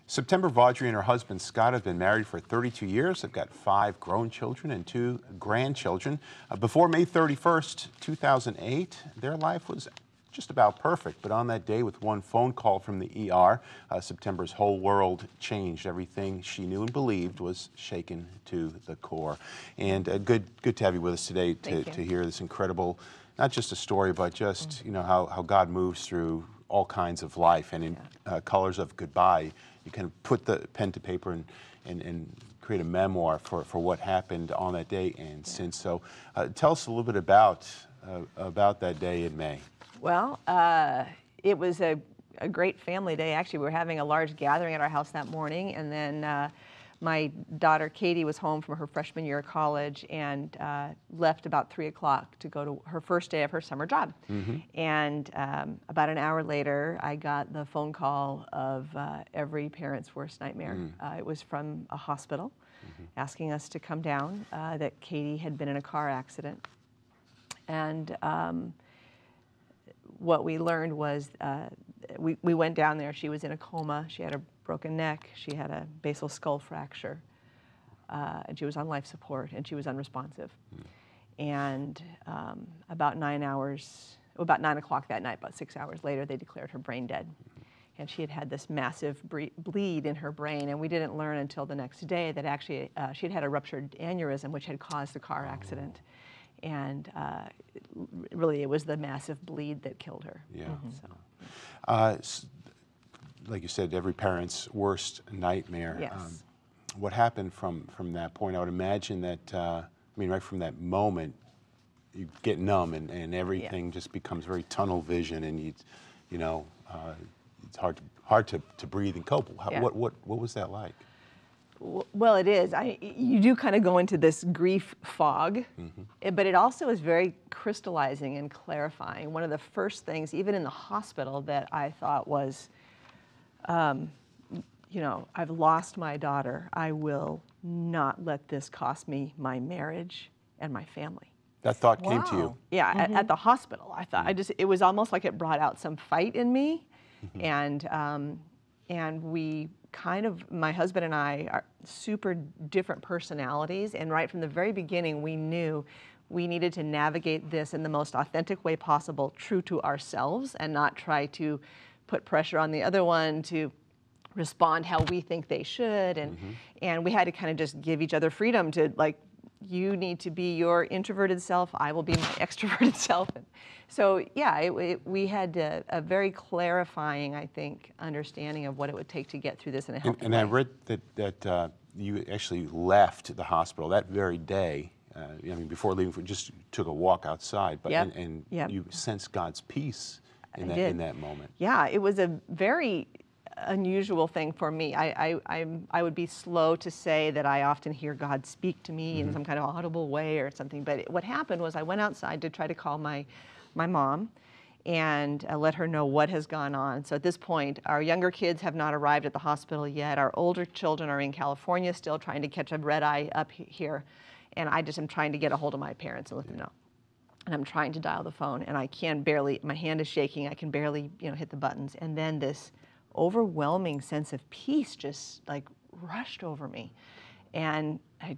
September Vaudrey and her husband Scott have been married for 32 years. They've got 5 grown children and 2 grandchildren. Before May 31st, 2008, their life was just about perfect. But on that day, with one phone call from the ER, September's whole world changed. Everything she knew and believed was shaken to the core. And good to have you with us today to hear this incredible, not just a story, but just how God moves through all kinds of life. And in colors of goodbye, you can put the pen to paper and create a memoir for what happened on that day and since. So tell us a little bit about that day in May. Well, it was a great family day. Actually, we were having a large gathering at our house that morning, and then my daughter Katie was home from her freshman year of college and left about 3 o'clock to go to her first day of her summer job. And about an hour later, I got the phone call of every parent's worst nightmare. It was from a hospital asking us to come down, that Katie had been in a car accident. And what we learned was we went down there. She was in a coma. She had a broken neck. She had a basal skull fracture. And she was on life support, and she was unresponsive. And about 9 o'clock that night, about 6 hours later, they declared her brain dead. And she had had this massive bleed in her brain, and we didn't learn until the next day that actually she had had a ruptured aneurysm, which had caused the car accident. And really, it was the massive bleed that killed her. Like you said, every parent's worst nightmare. Yes. What happened from that point? I would imagine that, right from that moment, you get numb and everything just becomes very tunnel vision, and it's hard to breathe and cope. What was that like? Well, it is. You do kind of go into this grief fog, but it also is very crystallizing and clarifying. One of the first things, even in the hospital, that I thought was, I've lost my daughter. I will not let this cost me my marriage and my family. That thought came to you? Yeah, at the hospital. I thought, it was almost like it brought out some fight in me, and we kind of, my husband and I are super different personalities, and right from the very beginning we knew we needed to navigate this in the most authentic way possible, true to ourselves, and not try to put pressure on the other one to respond how we think they should, and we had to kind of just give each other freedom to, like, you need to be your introverted self, I will be my extroverted self. And so, yeah, we had a very clarifying, I think, understanding of what it would take to get through this in a healthy way. And I read that you actually left the hospital that very day. Before leaving, just took a walk outside, but and you sensed God's peace in that moment. Yeah, it was a very unusual thing for me. I would be slow to say that I often hear God speak to me in some kind of audible way or something, but what happened was I went outside to try to call my mom and let her know what has gone on. So at this point, our younger kids have not arrived at the hospital yet. Our older children are in California still trying to catch a red eye up here, and I just am trying to get a hold of my parents and let them know. And I'm trying to dial the phone, and I can barely, my hand is shaking, I can barely hit the buttons, and then this overwhelming sense of peace just like rushed over me. And I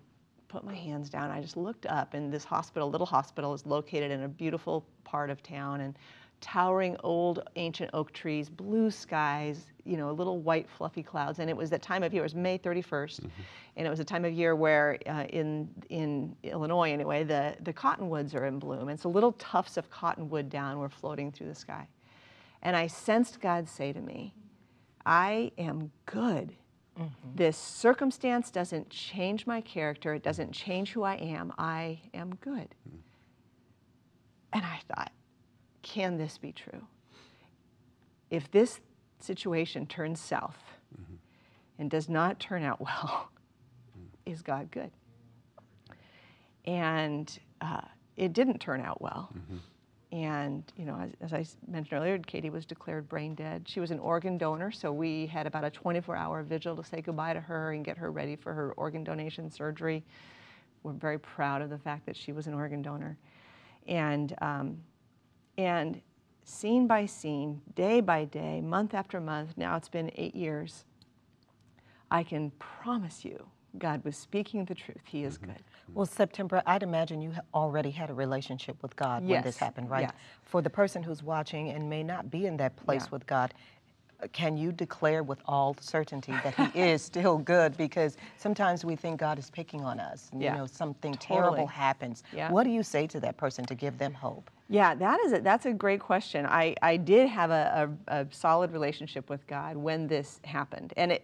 put my hands down, I just looked up, and this hospital, little hospital, is located in a beautiful part of town, and towering old ancient oak trees, blue skies, little white fluffy clouds. And it was that time of year, it was May 31st, and it was a time of year where in Illinois anyway, the cottonwoods are in bloom, and so little tufts of cottonwood down were floating through the sky. And I sensed God say to me, I am good. This circumstance doesn't change my character. It doesn't change who I am. I am good. And I thought, can this be true? If this situation turns south and does not turn out well, is God good? And it didn't turn out well. And, as I mentioned earlier, Katie was declared brain dead. She was an organ donor, so we had about a 24-hour vigil to say goodbye to her and get her ready for her organ donation surgery. We're very proud of the fact that she was an organ donor. And scene by scene, day by day, month after month, now it's been 8 years, I can promise you God was speaking the truth. He is good. Well, September, I'd imagine you already had a relationship with God when this Yes, happened, right? yes. For the person who's watching and may not be in that place Yeah. with God, can you declare with all certainty that He is still good? Because sometimes we think God is picking on us. And, Yeah, you know, something totally. terrible happens. Yeah. What do you say to that person to give them hope? Yeah, that's a great question. I did have a solid relationship with God when this happened. And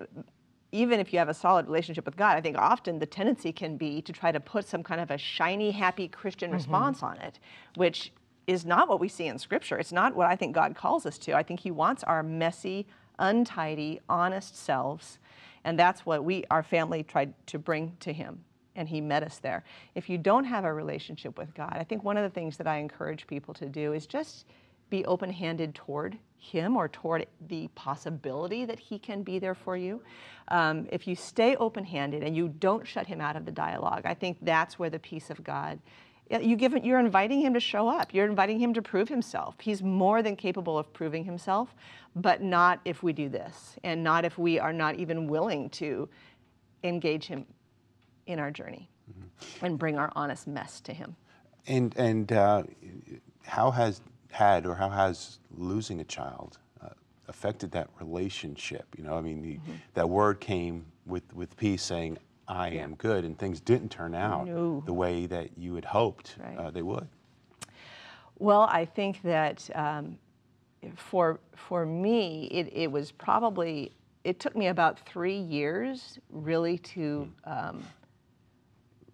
even if you have a solid relationship with God, I think often the tendency can be to try to put some kind of a shiny, happy Christian response on it, which is not what we see in Scripture. It's not what I think God calls us to. I think He wants our messy, untidy, honest selves, and that's what our family tried to bring to Him, and He met us there. If you don't have a relationship with God, I think one of the things that I encourage people to do is just be open-handed toward Him or toward the possibility that He can be there for you. If you stay open-handed and you don't shut Him out of the dialogue, I think that's where the peace of God, you're inviting Him to show up. You're inviting Him to prove Himself. He's more than capable of proving Himself, but not if we do this, and not if we are not even willing to engage Him in our journey and bring our honest mess to Him. And how has losing a child affected that relationship? You know, I mean, that word came with peace, saying, I am good, and things didn't turn out the way that you had hoped they would. Well, I think that for me, it was probably, it took me about 3 years really to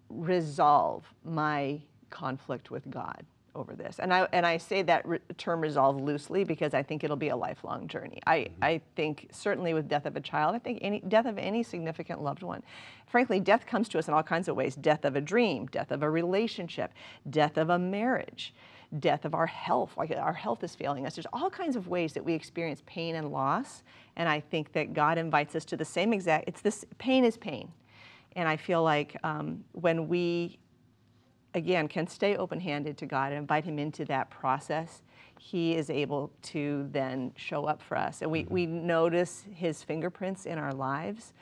resolve my conflict with God over this. And I say that term resolve loosely because I think it'll be a lifelong journey. I think certainly with death of a child, I think death of any significant loved one. Frankly, death comes to us in all kinds of ways. Death of a dream, death of a relationship, death of a marriage, death of our health, like our health is failing us. There's all kinds of ways that we experience pain and loss. And I think that God invites us to the same exact, pain is pain. And I feel like when we, again, can stay open-handed to God and invite Him into that process, He is able to then show up for us. And we notice His fingerprints in our lives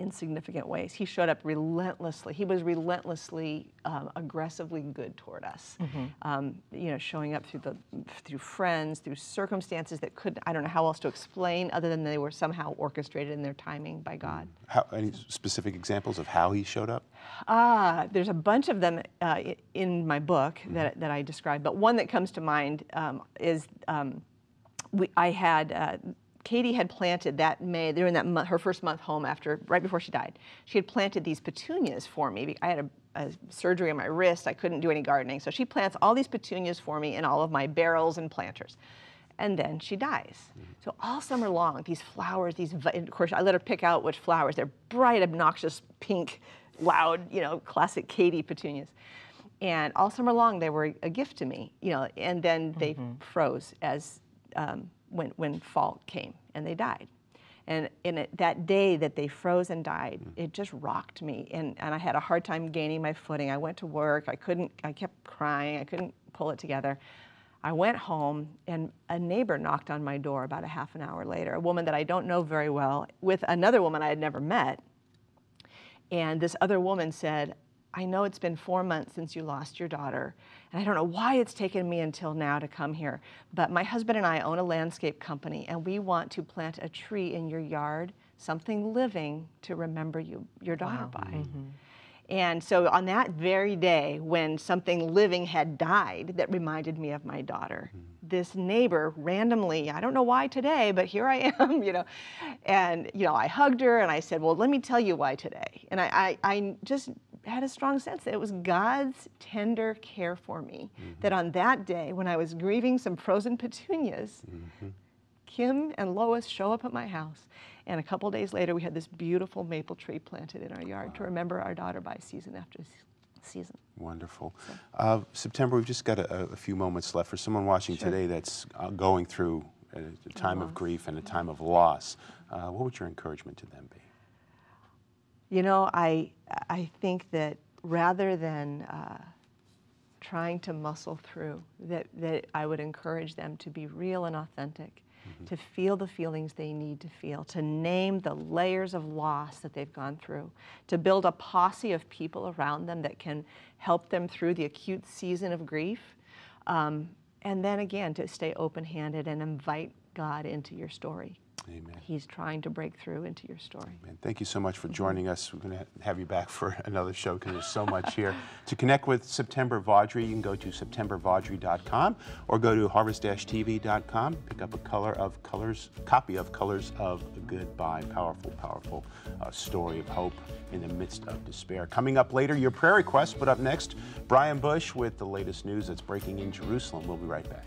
in significant ways. He showed up relentlessly. He was relentlessly, aggressively good toward us. You know, showing up through friends, through circumstances that I don't know how else to explain other than they were somehow orchestrated in their timing by God. Any specific examples of how He showed up? There's a bunch of them in my book that I described, but one that comes to mind is Katie had planted that May, during that her first month home right before she died, she had planted these petunias for me. I had a surgery on my wrist. I couldn't do any gardening. So she plants all these petunias for me in all of my barrels and planters. And then she dies. So all summer long, these flowers, of course, I let her pick out which flowers. They're bright, obnoxious, pink, loud, you know, classic Katie petunias. And all summer long, they were a gift to me, you know, and then they froze as when fall came, and they died. And that day that they froze and died, it just rocked me, and I had a hard time gaining my footing. I went to work, I kept crying, I couldn't pull it together. I went home, and a neighbor knocked on my door about a half an hour later, a woman that I don't know very well, with another woman I had never met. And this other woman said, I know it's been 4 months since you lost your daughter, and I don't know why it's taken me until now to come here, but my husband and I own a landscape company, and we want to plant a tree in your yard, something living to remember your daughter by. And so on that very day when something living had died that reminded me of my daughter, this neighbor randomly, I don't know why today, but here I am, you know, and, you know, I hugged her and I said, well, let me tell you why today. And I just had a strong sense that it was God's tender care for me, that on that day when I was grieving some frozen petunias, Kim and Lois show up at my house, and a couple days later we had this beautiful maple tree planted in our yard to remember our daughter by season after season. Wonderful. September, we've just got a few moments left. For someone watching today that's going through a time of grief and a time of loss, what would your encouragement to them be? You know, I think that rather than trying to muscle through, that I would encourage them to be real and authentic, to feel the feelings they need to feel, to name the layers of loss that they've gone through, to build a posse of people around them that can help them through the acute season of grief. And then again, to stay open-handed and invite God into your story. Amen. He's trying to break through into your story. Amen. Thank you so much for joining us. We're going to have you back for another show because there's so much here. To connect with September Vaudrey, you can go to septembervaudrey.com or go to harvest-tv.com. Pick up a copy of Colors of Goodbye. Powerful, powerful story of hope in the midst of despair. Coming up later, your prayer requests, but up next, Brian Bush with the latest news that's breaking in Jerusalem. We'll be right back.